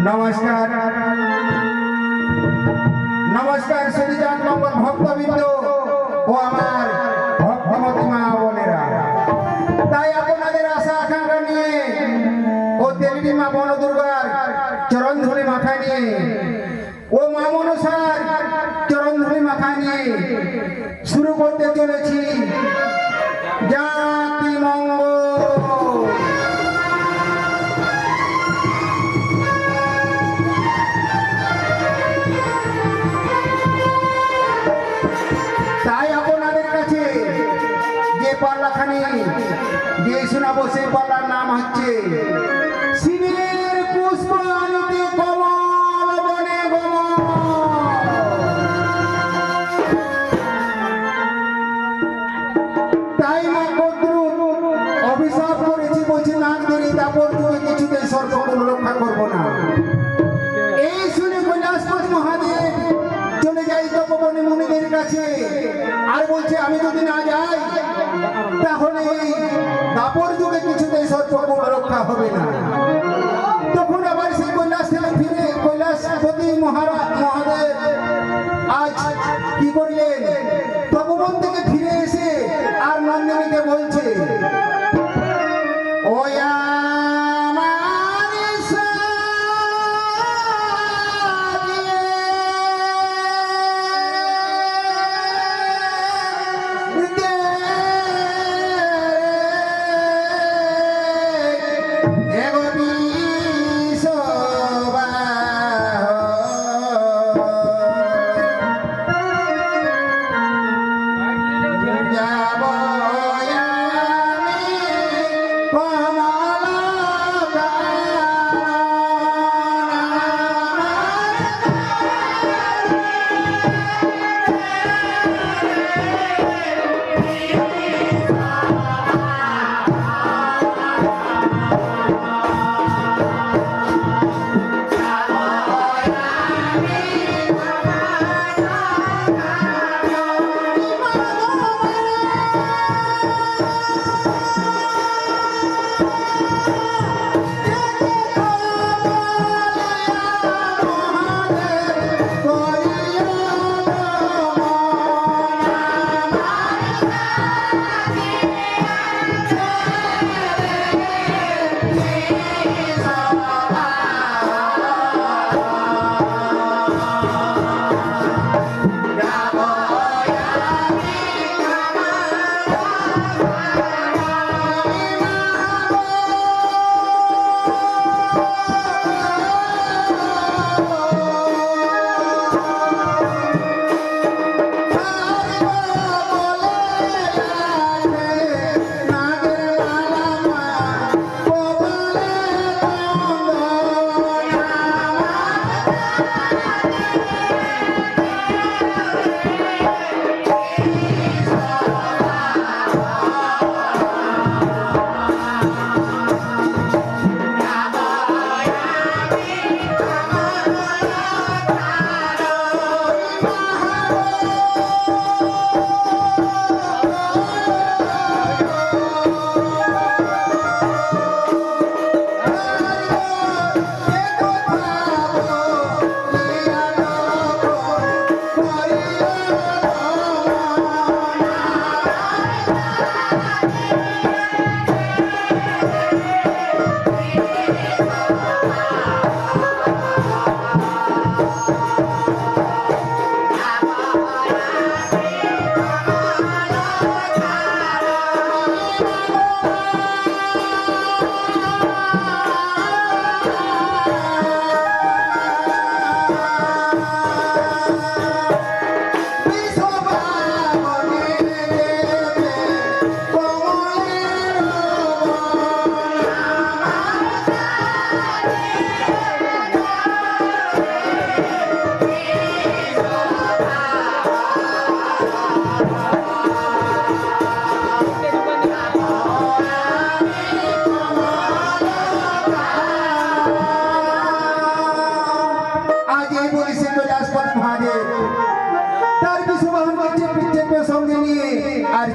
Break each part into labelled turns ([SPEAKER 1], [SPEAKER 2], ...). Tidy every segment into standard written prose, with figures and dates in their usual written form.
[SPEAKER 1] নমস্কার নমস্কার সুধীজান মঙ্গল ভক্তবৃন্দ ও আমার ভক্তমতী মা বোনেরা। তাই আপনাদের আশা আকাঙ্ক্ষা নিয়ে ও দেবী মা বনদুর্গার চরণ ধুলি মাথা নিয়ে ও মা মনসার চরণ ধুলি মাথা নিয়ে শুরু করতে চলেছি জাতি মঙ্গল। পাল্লাখানি দিয়ে শোনাবো, সেই পাল্লার নাম হচ্ছে শিবের পুষ্প আনিতে কমল বনে গমন। তাই মা কদ্রুপ অভিশাপ করেছি, বলছি নাক ধরে তারপর তুমি কিছুতে সর্বগুলো রক্ষা করবো না। এই শুনে কৈলাসপতি মহাদেব চলে যাই তপবনে মুনিদের কাছে, আর বলছে আমি যদি না যাই তাহলে এই দাপর যুগে কিছুতেই সর্বগুণ রক্ষা হবে না। তখন আবার সেই কৈলাস থেকে ফিরে কৈলাসপতি মহাদেব আজ কি করলেন, তপবন থেকে ফিরে এসে আর নন্দিনীকে বলছে, ওয়া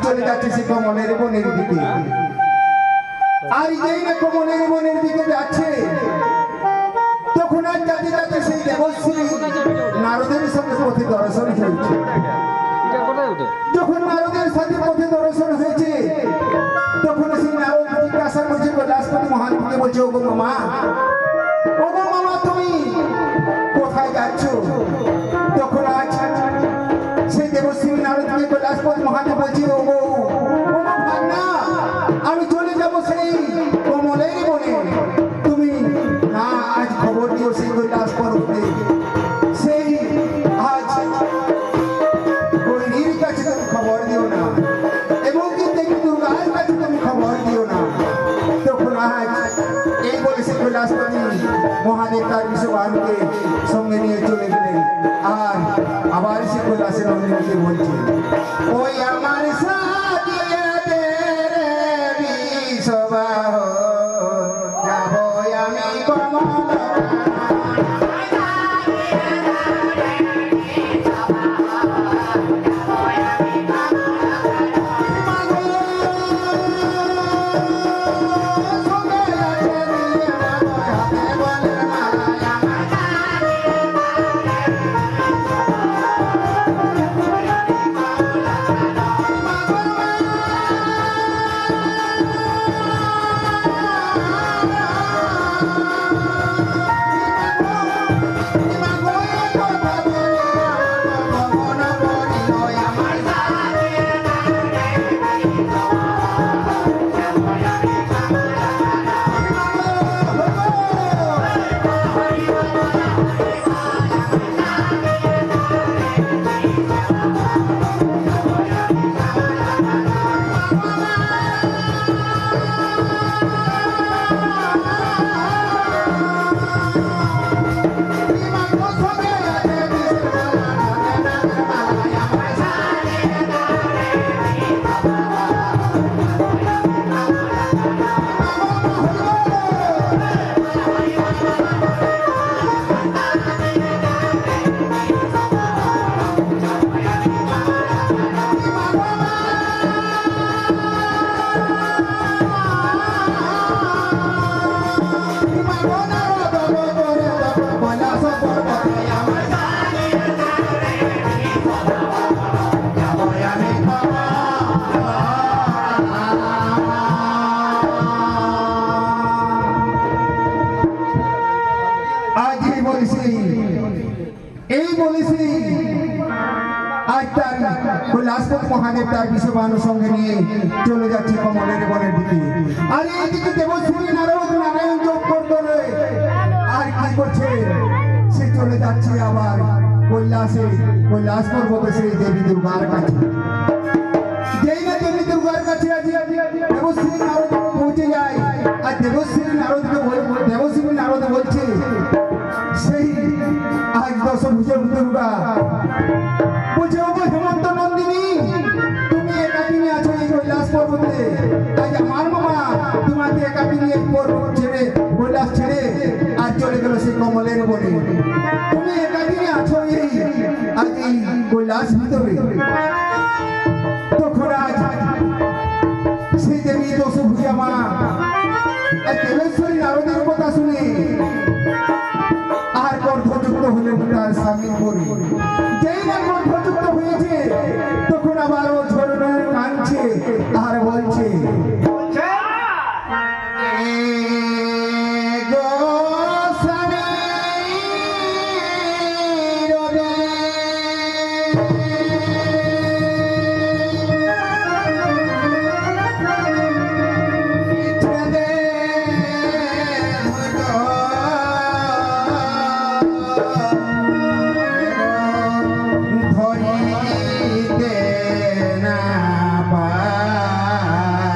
[SPEAKER 1] চলে যাচ্ছে সে কমলের বনের দিকে। আর যেই না কমলের বনের দিকে যাচ্ছে, তখন আর দেবশ্রী নারদের সঙ্গে পথে দর্শন হয়েছে। যখন নারদের সাথে পথে দর্শন হয়েছে তখন সেই নারদ জিজ্ঞাসা করছে কৈলাসপতি মহাদেবকে, বলছে ওগো মামা, ওগো মামা তুমি কোথায় যাচ্ছ? তখন আজ সেই দেবশ্রী নারদকে কৈলাসপতি মহাদেব বলছে, ওগো ভাগনা, আমি চলে যাব সেই কমলের বনে, তুমি না আজ খবর দিও সেই কৈলাস পর্বতে, সেই আজ গৈরীর কাছে তুমি খবর দিও না, এবং কি দেবী দুর্গার কাছে তুমি খবর দিও না। তখন আজ এই বলে সে কৈলাসপতি মহাদেব তার বিশ্ববানকে সঙ্গে নিয়ে চলে গেলেন। আর আবার সে কৈলাসের নন্দিনীকে বলছে, ওই আমার সাজিয়ে দে রে বিশ্ববাহ, যাবো আমি কমল। কৈলাসপতি মহাদেব তার বিশ্ববানুর সঙ্গে নিয়ে চলে যাচ্ছে কমলের বনের দিকে। আর এইদিকে দেবশ্রী নারদ নারায়ণ যোগ করতে আর কি করছে, সে চলে যাচ্ছে আবার কৈলাস পর্বতে সেই দেবী দুর্গার কাছে। যেই না দেবী দুর্গার কাছে দেবশ্রী নারদ পৌঁছে যায়, আর দেবশ্রী নারদ বলছে, সেই আজ দশভুজা দুর্গা বলছে, ও হেমন্ত নন্দিনী, তুমি একাকিনী আছো এই কৈলাস পর্বতে, তাই আমার মামা তোমাকে একাকিনী এই পর্বত ছেড়ে কৈলাস ছেড়ে আর চলে গেল সেই কমলের বনে। তুমি একাকিনী আছো এই আজ এই কৈলাস ভিতরে। তখন আজ সেই দেবী দশভুজা মা আর দেবেশ্বরী নারদের কথা শুনে আর গর্ভযুক্ত হলেন তার স্বামীর পরে। যেই না গর্ভযুক্ত হয়েছে তখন আবার ও ঝরনের কাঁদছে আর বলছে, ধরিতে না পায়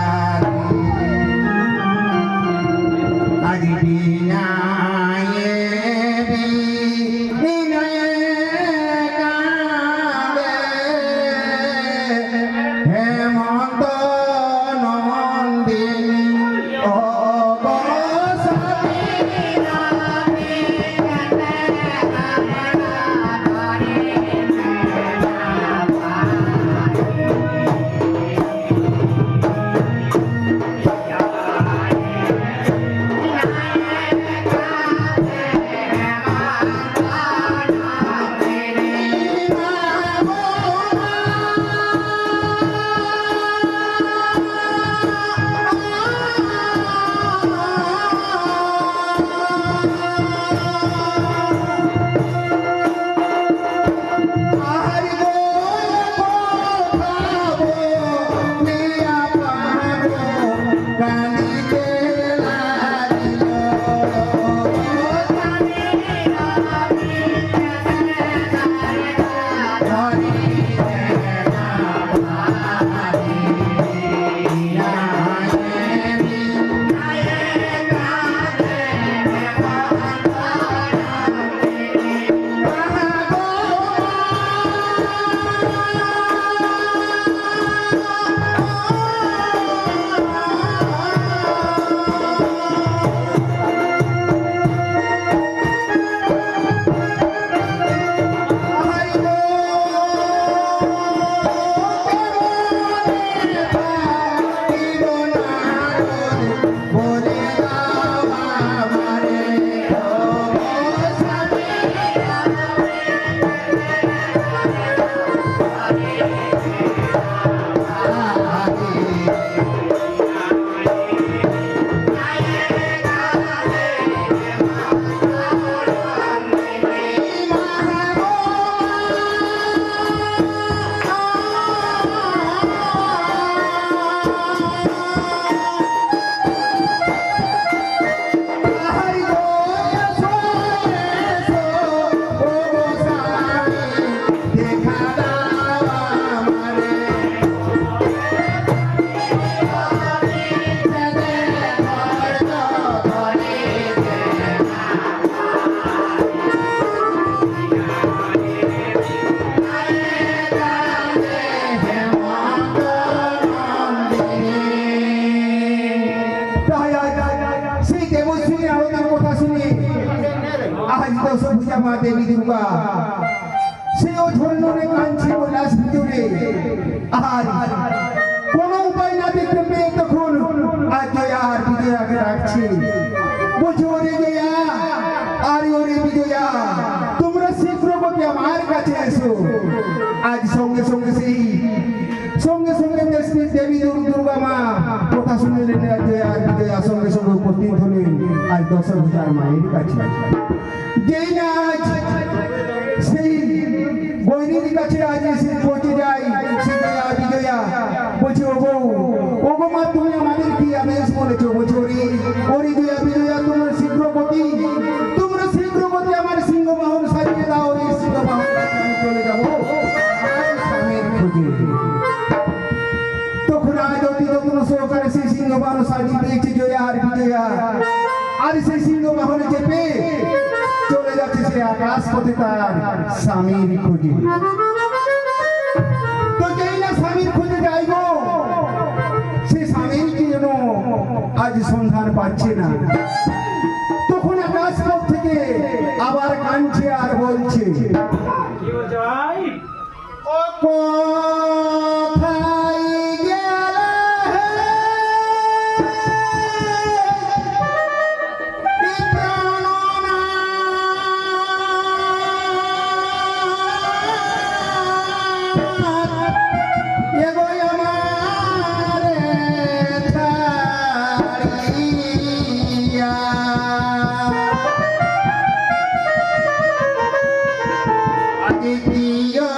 [SPEAKER 1] আজ দশভুজা মা দেবী দুর্গা সে অঝর্ণনে কাঁদছে কৈলাস ভিতরে। আর কোনো উপায় না দেখতে পেয়ে তখন আজ জয়া আর বিজয়াকে ডাকছে, বলছে ওরে জয়া আর ওরে বিজয়া, তোমরা শীঘ্র গতি আমার কাছে এসো। আজ সঙ্গে সঙ্গে দেবী দুর্গা মা কথা শুনলেন। জয়া আর বিজয়া সঙ্গে সঙ্গে উপস্থিত হলেন আজ দশভুজার মায়ের কাছে। যেই না আজ সেই বৈরীর কাছে আজ এসে পৌঁছে যায় সে জয়া বিজয়া, বলছে ও গো মা তুমি আমাদের কি আদেশ বলেছো? বলছে ওরে জয়া বিজয়া তোমরা শীঘ্র গতি আমার সিংহবাহন সাজিয়ে দাও। এই সিংহবাহন চলে যাবো আমার স্বামীর খোঁজে। তখন আজ অতি যত্ন সহকারে সেই সিংহবাহন সাজিয়ে দিয়েছে জয়া আর বিজয়া। আর সেই সিংহবাহনে চেপে চলে যাচ্ছে সে আকাশ পথে তার স্বামীর খোঁজে। তো যেই না স্বামীর খোঁজে যাইব, সে স্বামীর কি যেন আজ সন্ধান পাচ্ছে না। তখন আকাশ পথ থেকে আবার কাঁদছে আর বলছে, ও কোথায় গেলে দ্বিতীয়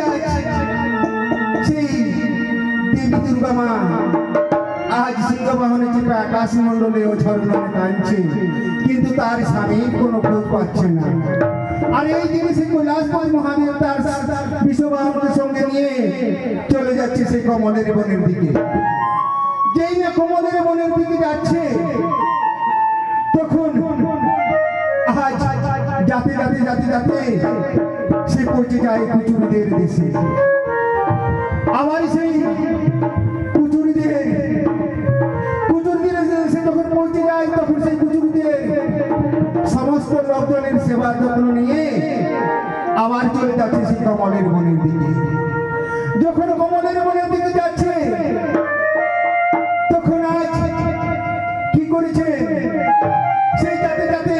[SPEAKER 1] আজ সেই দেবী দুর্গা মা আজ সিংহবাহনে চেপে আকাশ মণ্ডলে ও ঝরনায় কাঁদছে, কিন্তু তার স্বামীর কোনো খোঁজ পাচ্ছে না। আর এই দিনে সেই কৈলাসপতি মহাদেব তার বিশ্ববাহনকে সঙ্গে নিয়ে চলে যাচ্ছে সেই কমলের বনের দিকে। যেই না কমলের বনের দিকে যাচ্ছে, তখন আজ যাতে যাতে যাতে যাতে সে পৌঁছে যায় কুচুরিদের দেশে। আবার সেই কুচুরিদের দেশে যখন পৌঁছে যায়, তখন সেই কুচুরিদের সমস্ত লোকজনের সেবা যত্ন নিয়ে আবার চলে যাচ্ছে সেই কমলের বনের দিকে। যখন কমলের বনের দিকে যাচ্ছে, তখন আজ কি করেছে, সেই যাতে যাতে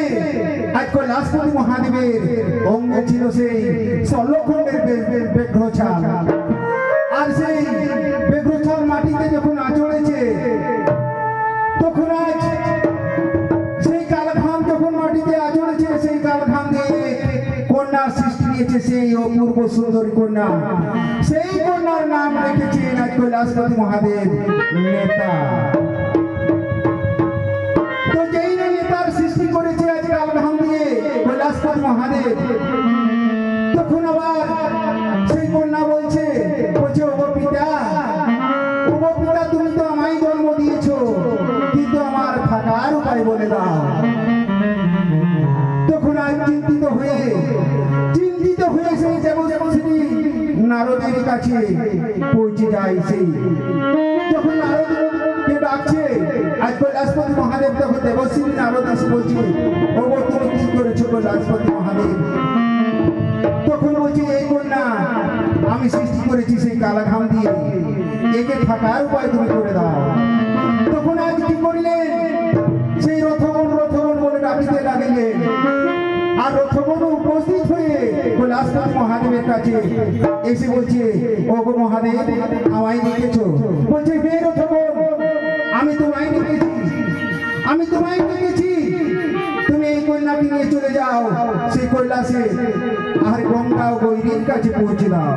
[SPEAKER 1] আজ কৈলাসপতি মহাদেবের অঙ্গে ছিল সেই ষোলখণ্ডের বেঘ্রছাল। আর সেই বেঘ্রছাল মাটিতে যখন আঁচড়েছে, তখন আজ সেই কালঘাম যখন মাটিতে আঁচড়েছে, সেই কালঘাম দিয়ে কন্যা সৃষ্টি দিয়েছে, সেই অপূর্ব সুন্দরী কন্যা। সেই কন্যার নাম রেখেছেন আজ কৈলাসপতি মহাদেব নেতা। তো যেই না নেতার সৃষ্টি করেছে আজ কালঘাম দিয়ে কৈলাসপতি মহাদেব, তখন আবার সেই কন্যা বলছে ওগো পিতা, তুমি তো আমায় জন্ম দিয়েছো, কিন্তু আমার থাকার উপায় বলে দাও। তখন আজ চিন্তিত হয়ে সেই দেবশ্রী নারদের কাছে পৌঁছে যায়। সেই যখন নারদকে ডাকছে আজ কৈলাসপতি মহাদেব, তখন দেবশ্রী নারদ এসে বলছে ওগো তুমি কি করেছো কৈলাসপতি মহাদেব? তখন বলছে এই কন্যা আমি সৃষ্টি করেছি সেই কালাঘাম দিয়ে, একে থাকার উপায় তুমি করে দাও। তখন আজ কি করিলেন, সেই রথগণ বলে ডাকিতে লাগিলেন। আর রথগণ উপস্থিত হয়ে কৈলাসপতি মহাদেবের কাছে এসে বলছে ওগো মহাদেব আমায় ডেকেছো? বলছে হে রথগণ, আমি তোমায় ডেকেছি, তুমি এই কন্যাকে নিয়ে চলে যাও সেই কৈলাসে, আর গঙ্গা ও গৈরীর কাছে পৌঁছে দাও।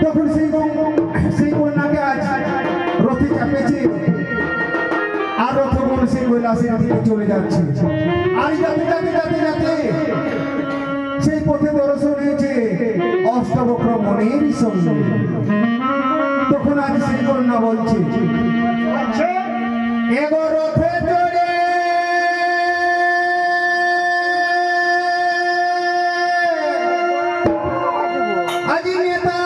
[SPEAKER 1] তখন সেই কন্যাকে আজ রথে চাপেছে, আর রথগণ সেই কৈলাসের দিকে চলে যাচ্ছে। আর যাতে যাতে যাতে যাতে সেই পথে দর্শন হয়েছে অষ্টবক্র মনের সঙ্গে। তখন আজ সেই কন্যা বলছে এগো রথে চড়ে আজি নেতা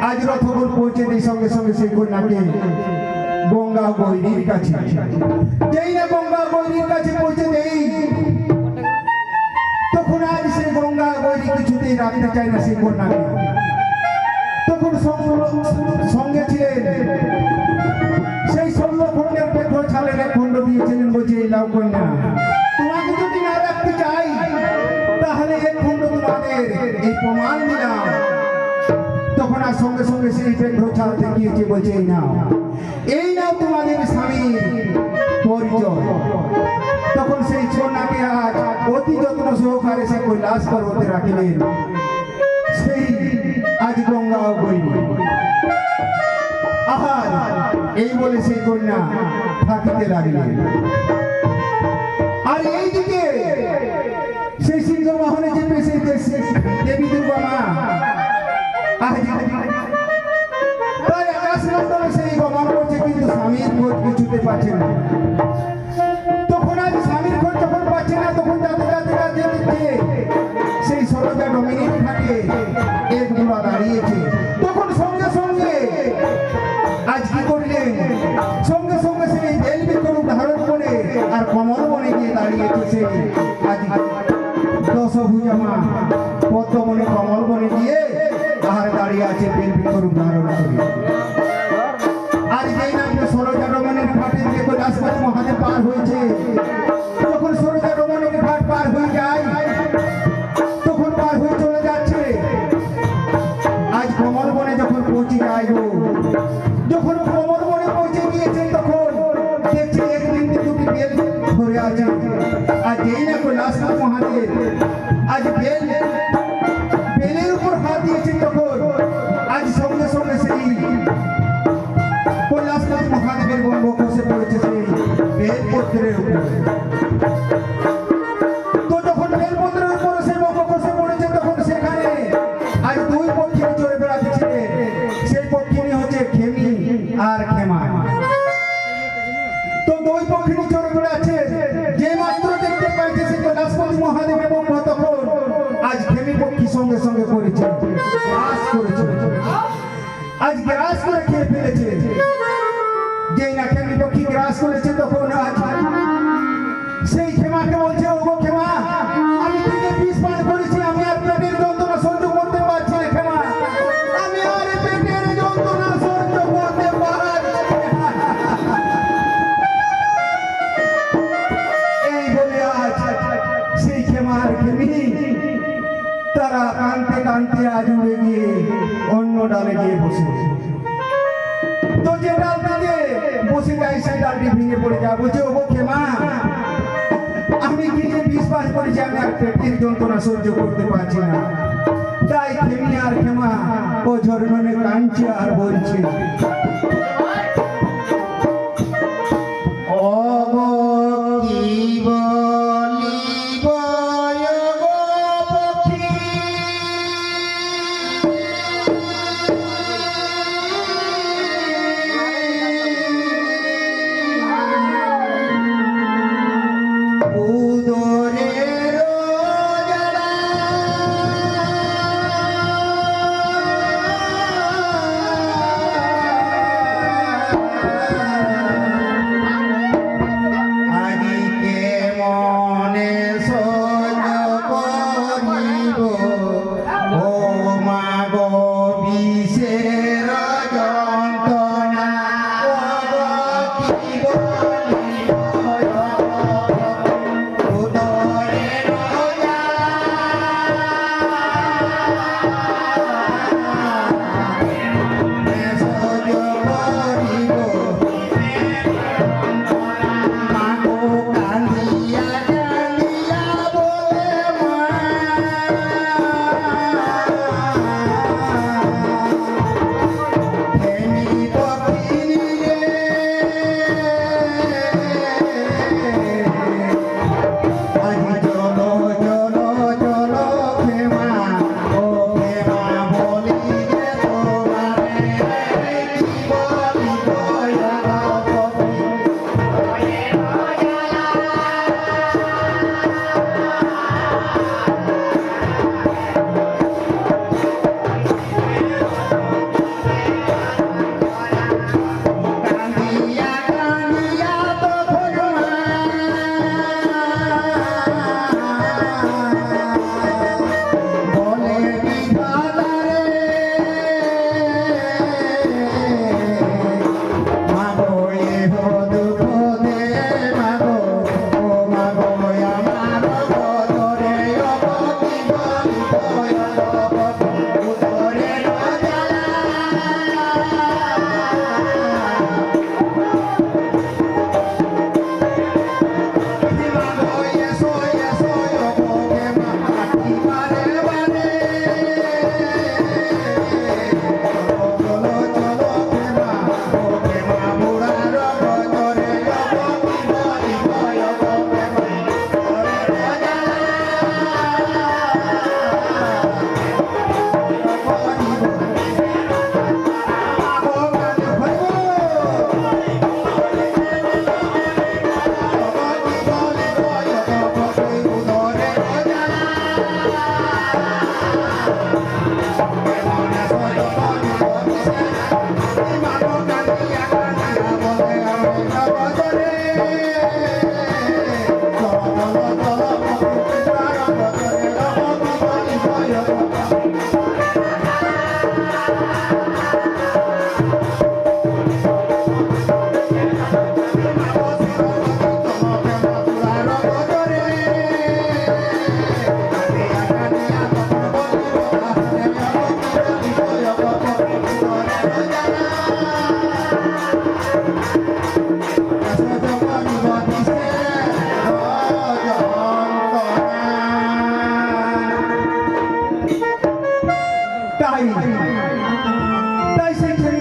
[SPEAKER 1] আজ রথগণ পৌঁছে দেয় সঙ্গে সঙ্গে সেই কন্যাকে গঙ্গা গৈরীর কাছে। যেই না গঙ্গা গৈরীর কাছে পৌঁছে দেই, তখন আজ সেই গঙ্গা গৈরী কিছুতেই রাখতে চায় না সেই কন্যাকে। তখন সঙ্গে ছিলেন সেই 16 খণ্ডের পেট্রো ছালের এক খণ্ড দিয়েছিলেন, বলছে এই লাউ কন্যা, তোমাকে যদি না রাখতে চাই তাহলে এক খণ্ড তোমাদের এই প্রমাণ দিলাম। তখন আর সঙ্গে সঙ্গে সেই পেট্রো ছাল দেখিয়েছে, বলছে এই নাও তোমাদের স্বামীর পরিচয়। তখন সেই কন্যাকে আজ অতি যত্ন সহকারে সে কৈলাস পর্বতে রাখিলেন। সেই আজ গঙ্গা ও বইনি আহার এই বলে সেই কন্যা থাকিতে লাগিলেন। আর এইদিকে সেই সিংহবাহনে চেপে সেই দেবী দুর্গা মা তাই আকাশ মন্ডলে সেই গমন করছে, কিন্তু স্বামীর খোঁজ কিছুতে পাচ্ছে না। তখন আজ স্বামীর খোঁজ যখন পাচ্ছে না, তখন যেতে সেই সরোজা ডমিনিক থাকে এক বুড়া দাঁড়িয়েছে। তখন সঙ্গে সঙ্গে আজ কি করলেন, সঙ্গে সঙ্গে সেই বেল বৃক্ষরূপ ধারণ করে আর কমল বনে গিয়ে দাঁড়িয়েছে সেই আজ দশভুজা মা পদ্মবনে কমল বনে গিয়ে আর দাঁড়িয়ে আছে বেল বৃক্ষরূপ ধারণ করে। আজ যেই না সরোজা ডমিনিক ঘাটে দিয়ে কৈলাসপতি মহাদেব পার হয়েছে, যখন সরোজা ডমিনিক ঘাট পার হয়ে যায়, তখন পার হয়ে চলে যাচ্ছে। আজ কমল বনে যখন পৌঁছে যায়, যখন কমল বনে পৌঁছে গিয়েছে, তখন দেখছে একদিন দুটি বেল ধরে আছে। আর যেই না কৈলাসপতি মহাদেব আজ বেলের উপর হাত দিয়েছে, তখন আজ সঙ্গে সঙ্গে সেই কৈলাসপতি মহাদেবের গর্ভ খসে পড়েছে সেই বেলপত্রের উপরে। তো যখন বেলপত্রের উপরে সেই গর্ভ খসে পড়েছে, তখন সেখানে আজ দুই পক্ষিণী চড়ে বেড়াচ্ছে। সেই পক্ষিণী হচ্ছে খেমি আর খেমা। তো দুই পক্ষিণী চড়ে বেড়াচ্ছে, যে মাত্র দেখতে পাইছে সেই কৈলাসপতি মহাদেব এবং তখন আজ খেমি পক্ষী সঙ্গে সঙ্গে করেছে, গ্রাস করেছে, আজ গ্রাস করে খেয়ে ফেলেছে। যেই না খেমি পক্ষী গ্রাস করেছে, তখন আজ সেই খেমাকে বলছে, ওগো খেমা, আমি থেকে বিষ পান করেছি, আমি আর পেটের যন্ত্রণা সহ্য করতে পারছি না খেমা, আমি আর পেটের যন্ত্রণা সহ্য করতে পারছি না। এই বলে আজ সেই খেমা আর খেমি তারা কানতে কানতে আজ উড়ে গিয়ে অন্য ডালে গিয়ে বসে। তো যে ডালটিতে বসে যায় সেই ডালটি ভেঙে পড়ে যায়, বলছে ওগো খেমা, আমি কি যে বিশ্বাস করেছি, আমি আর পেটের যন্ত্রণা সহ্য করতে পারছি না। তাই খেমি আর খেমা ও ঝরননে কাঁদছে আর বলছে,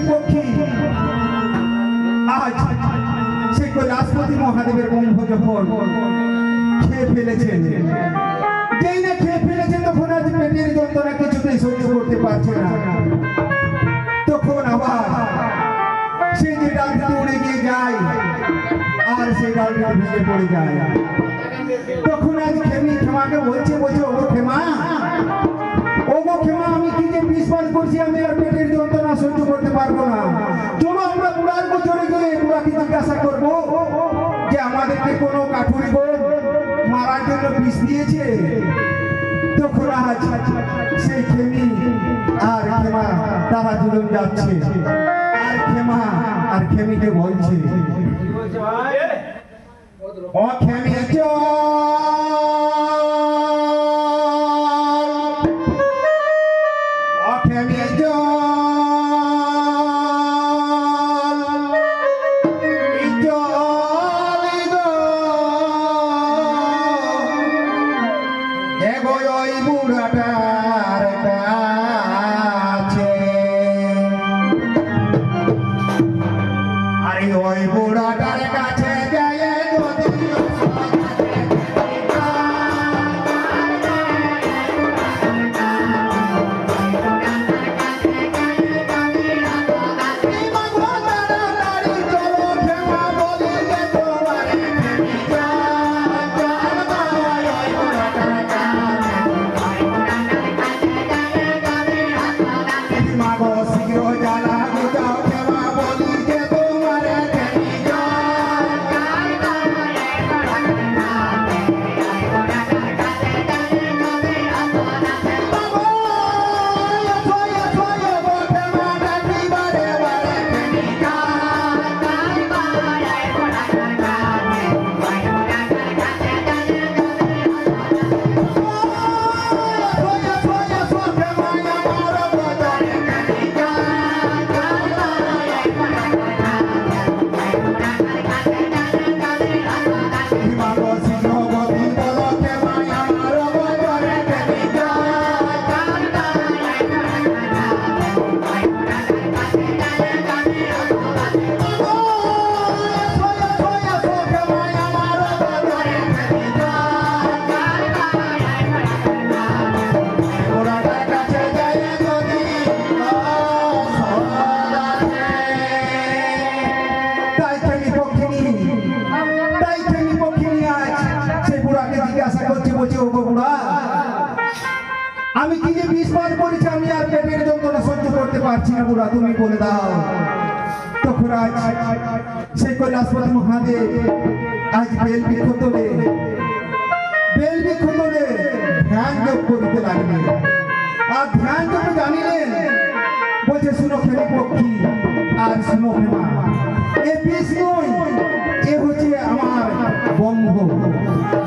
[SPEAKER 1] পক্ষী আজ সেই কৈলাসপতি মহাদেবের ব্রহ্ম যখন খেয়ে ফেলেছেন, যেই না খেয়ে ফেলেছেন তখন আজ পেটের যন্ত্রণা কিছুতেই সহ্য করতে পারছে না। তখন আবার সেই যে ডালটি উড়ে গিয়ে যায় আর সেই ডালটি ভেঙে পড়ে যায়। তখন আজ ক্ষমাকে বলছে ওগো ক্ষমা, আমি কি যে বিশ্বাস করছি, আমি আর পেটের যন্ত্রণা সহ্য করতে পারবো না। চলো আমরা বুড়ার গোচরে গিয়ে বুড়াকে জিজ্ঞাসা করবো যে আমাদেরকে কোনো কাঠুরি মারার জন্য বিষ দিয়েছে। তখন আজ সেই ক্ষেমি আর ক্ষমা তারা দুজন যাচ্ছে, আর ক্ষমা আর ক্ষেমিকে বলছে ও ক্ষেমি আমি কি যে বিশ্বাস করেছি, আমি আর পেটের যন্ত্রণা সহ্য করতে পারছি না বুড়া, তুমি বলে দাও। তখন আজ সেই কৈলাসপতি মহাদেব আজ বেল বৃক্ষ তোলে ধ্যান যোগ করিতে লাগলেন। আর ধ্যান যোগ জানিলেন, বলছে শুনো ক্ষেমি পক্ষী আর শুনো ক্ষেমা, এ বিষ নয়, এ হচ্ছে আমার ব্রহ্ম।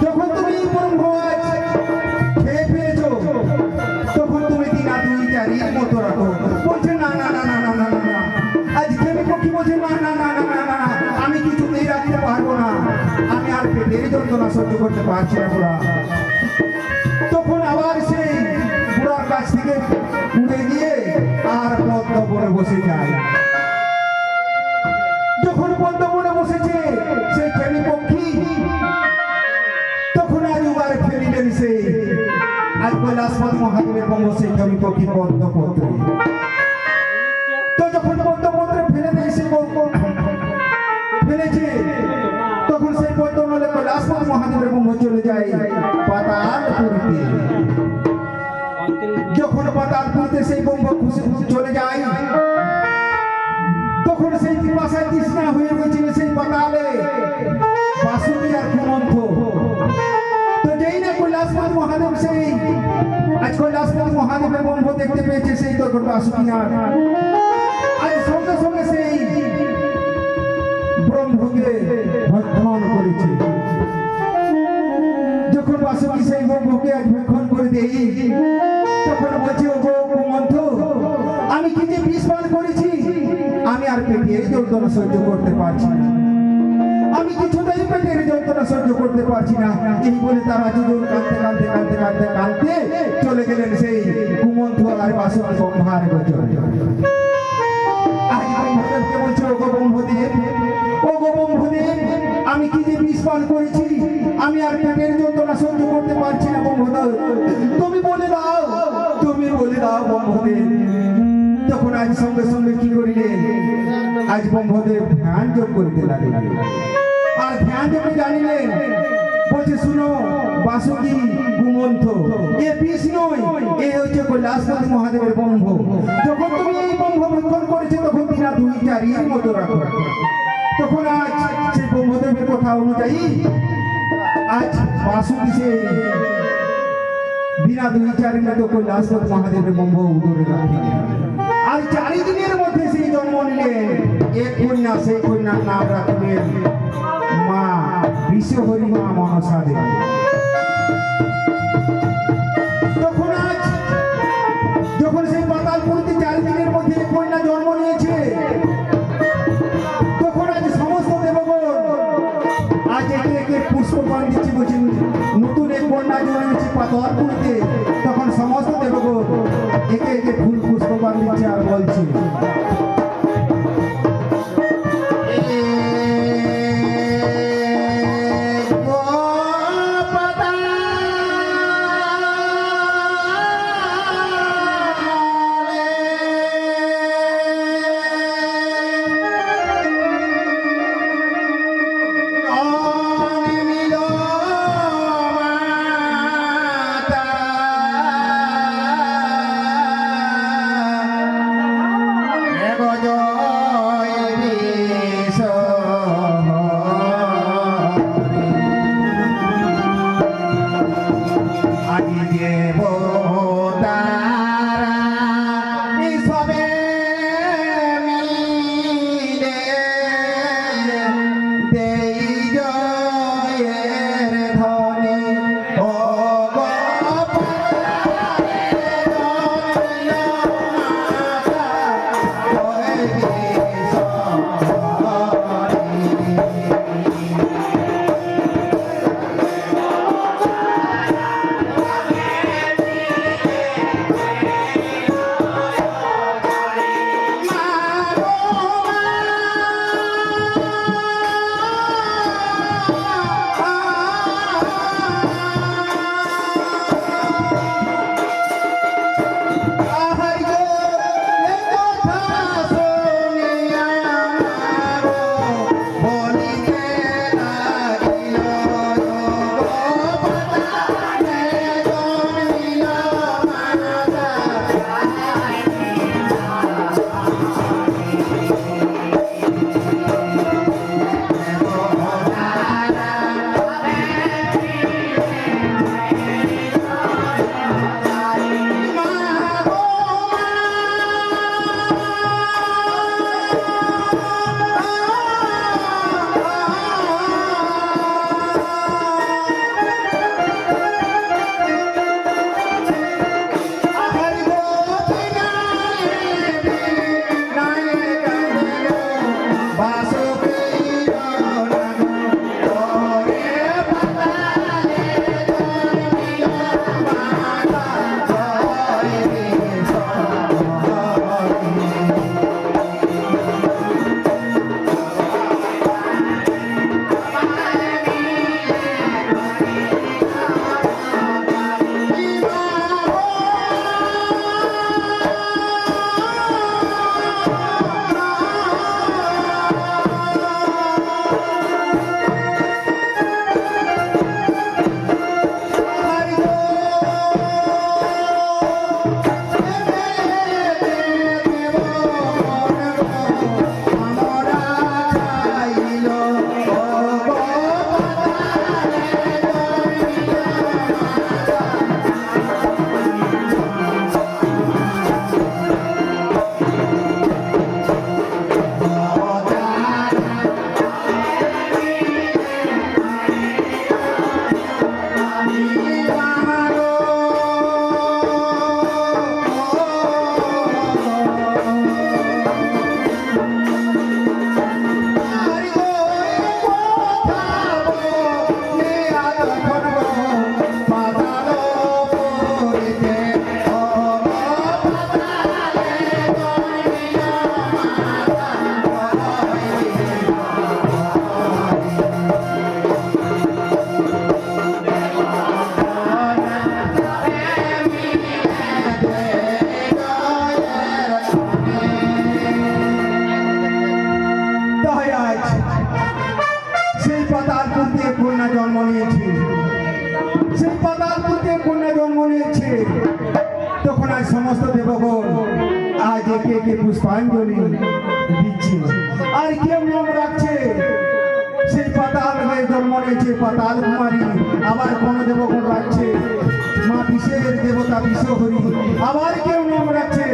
[SPEAKER 1] যখন তুমি এই ব্রহ্ম আজ খেয়ে ফেলেছো, তখন তুমি দিনা 2, 4 মতো রাখো। বলছে না না না না না না না, আজ ক্ষেমি পক্ষী বলছে না না না না না না, আমি কিছুতেই রাখতে পারবো না, আমি আর পেটের যন্ত্রণা সহ্য করতে পারছি না বুড়া। তখন আবার সেই বুড়ার কাছ থেকে উড়ে গিয়ে আর পদ্ম বনে বসে যায়। যখন পদ্ম বনে বসেছে সেই ক্ষেমি পক্ষী, তখন আজ উবারে ফেলিলেন সেই আজ কৈলাসপতি মহাদেবের ব্রহ্ম সেই ক্ষেমি পক্ষী পদ্মপত্রে। তো যখন পদ্মপত্রে ফেলে দেয় সেই ফেলেছে, তখন সেই পদ্মনলে কৈলাসপতি মহাদেবের ব্রহ্ম চলে যায় পাতালপুরীতে। যখন পাতালপুরীতে সেই ব্রহ্ম খুশি চলে যায়, তখন সেই পিপাসায় তৃষ্ণা হয়ে রয়েছিল সেই পাতালে বাসুকি আর ঘুমন্ত। তো যেই না কৈলাসপতি মহাদেব সেই আজ কৈলাসপতি মহাদেবের ব্রহ্ম দেখতে পেয়েছে, সেই তখন বাসুকি আর আজ সঙ্গে সঙ্গে সেই ব্রহ্মকে ভক্ষণ করেছে। যখন বাসুকি সেই ব্রহ্মকে আজ ভক্ষণ করে দেই, তখন বলছে ওগো ঘুমন্ত, আমি কি যে বিষ পান করেছি, আমি আর পেটের যন্ত্রণা সহ্য করতে পারছি না, আমি কিছুতেই পেটের যন্ত্রণা সহ্য করতে পারছি না। এই বলে তারা দুজন কাঁদতে কাঁদতে কাঁদতে কাঁদতে কাঁদতে চলে গেলেন সেই ঘুমন্ত আর বাসুকি ব্রহ্মার গোচরে। আজ আমি কি যে বিষ পান করেছি, আমি আর পেটের যন্ত্রণা সহ্য করতে পারছি না ব্রহ্মদেব। তুমি বলে দাও, তুমি বলে দাও ব্রহ্মদেব। তখন আজ সঙ্গে সঙ্গে কি করিলেন, আজ ব্রহ্মদেব ধ্যান যোগ করিতে লাগিলেন। আর ধ্যান যোগে জানিলেন, বলছে শুনো বাসুকি গুমন্থ, এ বিষ নয়, এ হচ্ছে কৈলাসপতি মহাদেবের ব্রহ্ম। যখন তুমি এই ব্রহ্ম ভক্ষণ করেছো তখন দিনা 2-4 মতো রাখো। তখন আজ সেই ব্রহ্মদেবের কথা অনুযায়ী আজ বাসুকি সে দিনা 2-4 মতো কৈলাসপতি মহাদেবের ব্রহ্ম উদরে রাখিলেন। আর 4 দিনের মধ্যে সেই জন্ম নিলেন এক কন্যা। সেই কন্যার নাম রাখলেন মা বিশ্বহরি মা মনসা দেবী। তখন আজ যখন সেই পাতালপুরীতে 4 দিনের মধ্যে এক কন্যা জন্ম নিয়েছে, তখন আজ সমস্ত দেবগণ আজ একে একে পুষ্পপান দিচ্ছে, বলছেন নতুন এক কন্যা জন্মেছে পাতালপুরীতে। তখন সমস্ত দেবগণ একে একে ফুল পুষ্পপান দিচ্ছে আর বলছে মনে হচ্ছে। তখন আজ সমস্ত দেবগণ আজ একে একে পুষ্পাঞ্জলি দিচ্ছে, আর কেউ নাম রাখছে সেই পাতাল হয়ে জন্ম নিয়েছে পাতাল কুমারী। আবার কোন দেবগণ রাখছে মা বিশের দেবতা বিশ্বহরি। আবার কেউ নাম রাখছে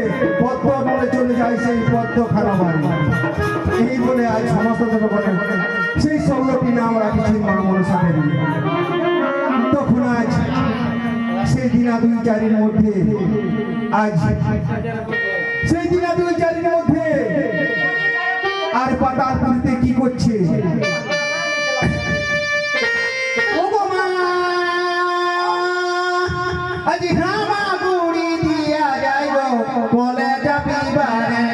[SPEAKER 1] পদ্ম বলে চলে যায় সেই পদ্ম খারাবাড়ি। এই বলে আজ সমস্ত দেবগণের সেই 16টি নাম রাখছে মা মনসা দেবী। তখন আজ সেই দিনা 2-4-এর মধ্যে আজ সেই দিনা 2-4-এর মধ্যে আর পাতালপুরিতে কি করছে? আজ হামা গুড়ি দিয়া যাইব বলে যাবি বারে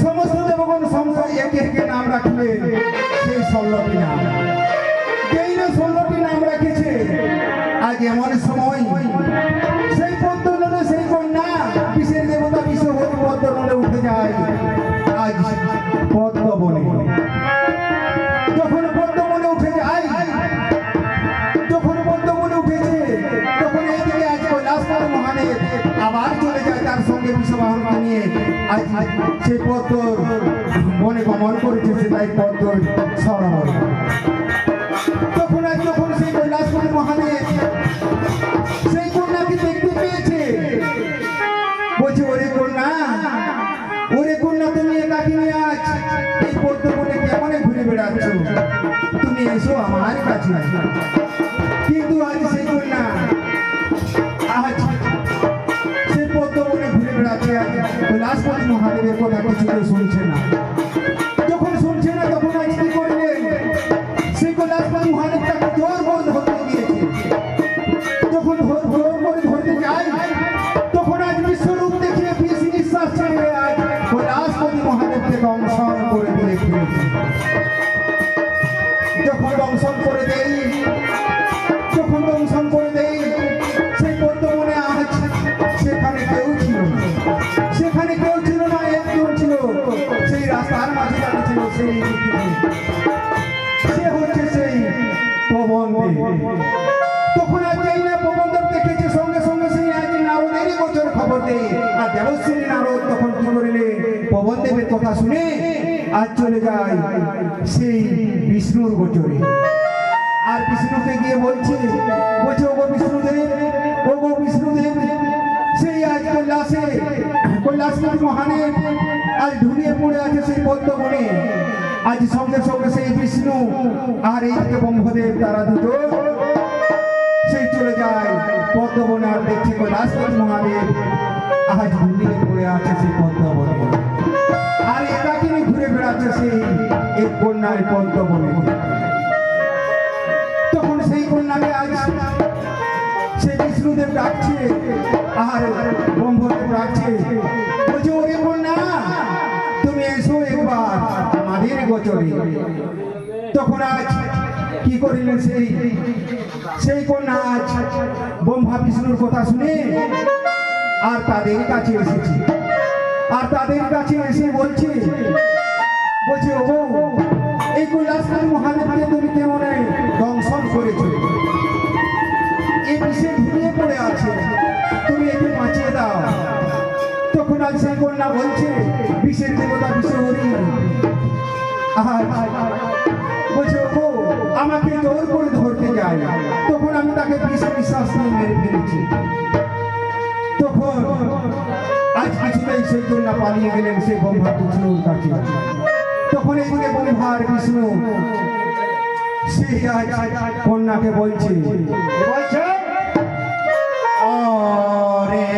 [SPEAKER 1] সমস্ত দেবগণ সংসার একে একে নাম রাখলে সেই 16টি নাম। যেই না 16টি নাম রেখেছে আজ এমন সময় সেই পদ্মনলে সেই কন্যা বিশ্বের দেবতা বিশ্বহরি পদ্মনলে উঠে যায় আজ পদ্মবনে। যখন পদ্মবনে উঠে যায়, যখন পদ্মবনে উঠেছে তখন এইদিকে আজ কৈলাসপুর মহাদেব আবার চলে যায় তার সঙ্গে বিশ্ববাহনকে নিয়ে। আজ সেই পদ্ম বনে গমন করেছে, সেটাই পদ্ম সরোবর। তখন আজ যখন সেই কৈলাসপুর মহাদেব সেই কন্যাকে দেখতে পেয়েছে, বলছে ওরে কন্যা, ওরে কন্যা, তুমি একাকি নিয়ে আজ এই পদ্ম বনে কেমন ঘুরে বেড়াচ্ছ, তুমি এসো আমার কাছে। কিন্তু আজ সেই কন্যা আজ সেই পদ্ম বনে ঘুরে বেড়াচ্ছে, কৈলাসপতি মহাদেবের কথা কিছুতে শুনছে না। যখন শুনছে না তখন আজ কি করলেন, সেই কৈলাসপতি মহাদেব তাকে জোর করে ধরতে গিয়েছে। যখন জোর করে ধরতে যায় তখন আজ বিশ্বরূপ দেখিয়ে বিষ নিঃশ্বাস ছেড়ে আজ কৈলাসপতি মহাদেবকে দংশন করে দিয়ে ফিরেছে। যখন দংশন করে দেই, যখন দংশন করে দেই সেই পদ্মবনে আজ সেখানে কেউ ছিল না, সেখানে কেউ ছিল না, একজন ছিল সেই রাস্তার মাঝে দাঁড়িয়ে ছিল, সেই সে হচ্ছে সেই পবনদেব। তখন আজ যেই না পবনদেব দেখেছে সঙ্গে সঙ্গে সেই আজ নারদেরই গোচর খবর দেয়। আর দেবশ্রী নারদ তখন কি করিলে পবনদেবের কথা শুনে আজ চলে যায় সেই বিষ্ণুর গোচরে। আর বিষ্ণুকে গিয়ে বলছে ওগো বিষ্ণুদেব, ওগো বিষ্ণুদেব, সেই আজ কৈলাসপতি মহাদেব আজ ঢুলিয়ে পড়ে আছে সেই পদ্মবনে। আজ সঙ্গে সঙ্গে সেই বিষ্ণু আর এইদিকে ব্রহ্মদেব তারা দুটো সেই চলে যায় পদ্মবনে। আর দেখছে কৈলাসপতি মহাদেব আজ ঢুলিয়ে পড়ে আছে সেই পদ্মবনে, আর একাকিনী ঘুরে বেড়াচ্ছে সেই এক কন্যায় পদ্মবনে। তখন সেই কন্যাকে আজ সেই বিষ্ণুদেব ডাকছে আর ব্রহ্মদেব ডাকছে, বলছে ওরে কন্যা, তুমি এসো একবার আমাদের গোচরে। তখন আজ কি করিলেন সেই কন্যা আজ ব্রহ্মা বিষ্ণুর কথা শুনে আর তাদের কাছে এসেছি, আর তাদের কাছে এসে বলছে ও এই কৈলাসপুর মহাদেবকে তুমি কেমন দংশন করেছো, এই বিষে ঘুরিয়ে পড়ে আছে, তুমি একে বাঁচিয়ে দাও। তখন আজ সেই কন্যা বলছে বিষের দেবতা বিশ্বহরি আর বলছে ও আমাকে জোর করে ধরতে যায়, তখন আমি তাকে বিষ বিশ্বাস নিয়ে মেরে ফেলেছি। তখন আজ কিছুতেই সেই কন্যা পালিয়ে গেলেন সেই ব্রহ্মা বিষ্ণুর কাছে। তখন এইদিকে ব্রহ্মার বিষ্ণু সেই আজ কন্যাকে বলছে ওরে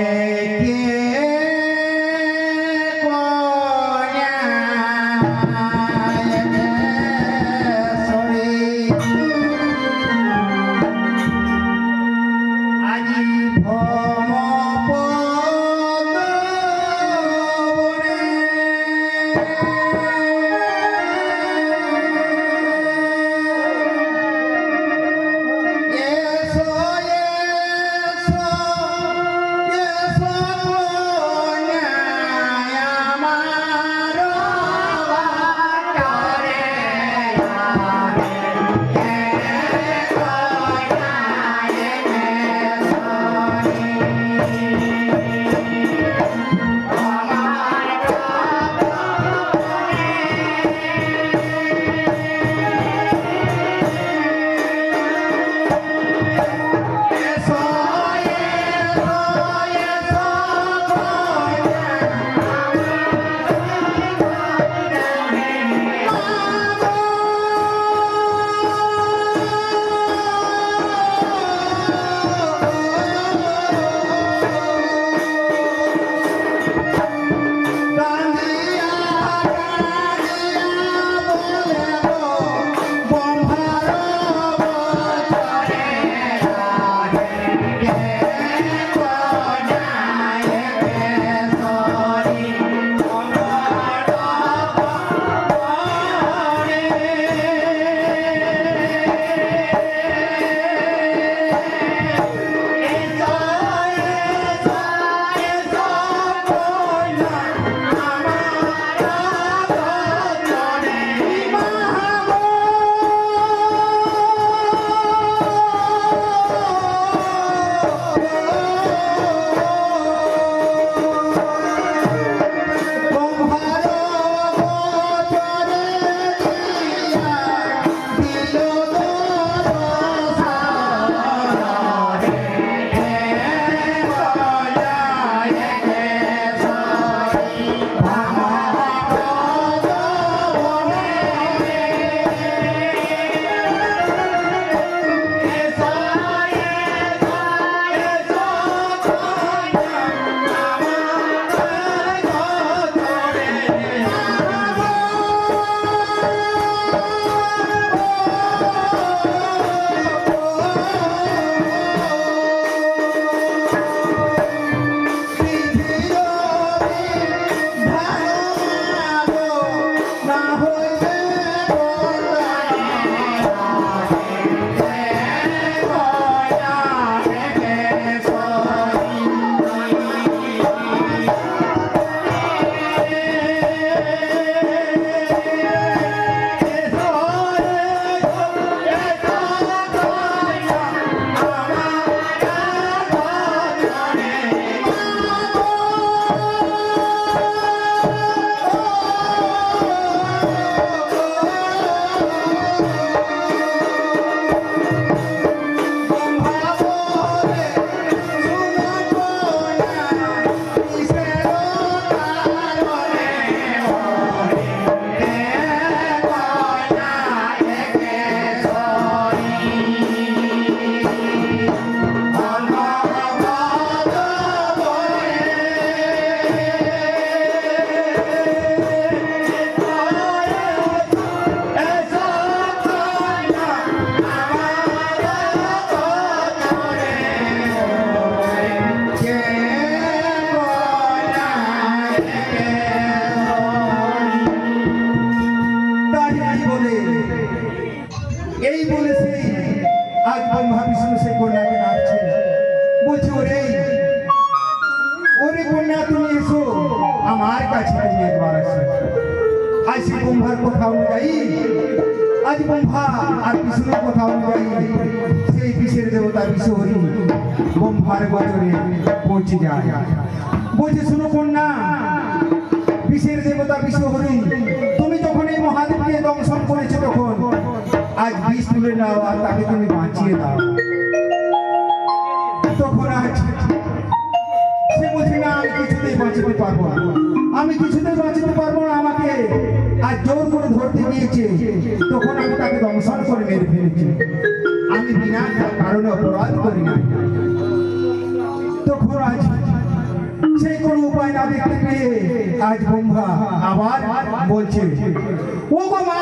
[SPEAKER 1] সেই ব্রহ্মার কথা অনুযায়ী আজ ব্রহ্মা আর বিষ্ণুর কথা অনুযায়ী সেই বিষের দেবতা বিশ্বহরি ব্রহ্মার গোচরে পৌঁছে যায়। বলছে শুনো কন্যা, বিষের দেবতা বিশ্বহরি তুমি যখন এই মহাদেবকে দংশন করেছো তখন আজ বিষ তুলে নাও আর তাকে তুমি বাঁচিয়ে দাও। তখন আজ সে বলছে না, আমি কিছুতেই বাঁচাতে পারবো না, আমি কিছুতেই বাঁচাতে পারবো না, আমাকে আজ জোর করে ধরতে গিয়েছে। তখন আমি তাকে দংশন করে মেরে ফেলেছি, আমি বিনা কারণে অপরাধ করি না। তখন আজ সেই কোনো উপায় না দেখতে পেয়ে আজ ব্রহ্মা আবার বলছে, ও গো মা,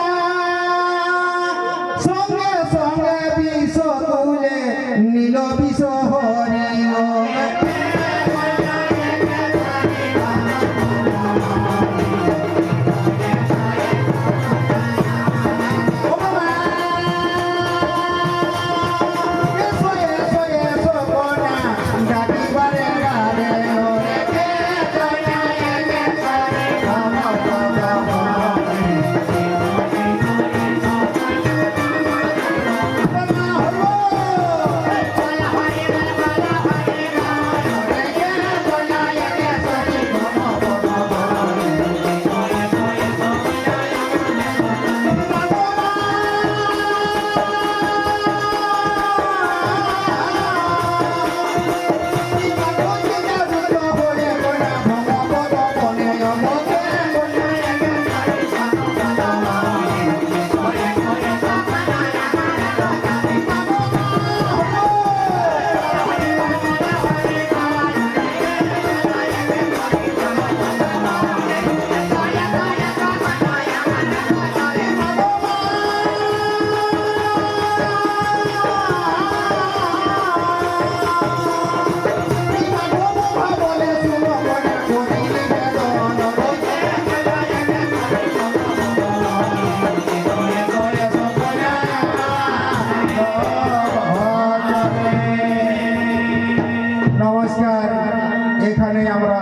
[SPEAKER 1] সঙ্গে সঙ্গে বিষ তুলে নীল বিষ হরি নমস্কার, এখানে আমরা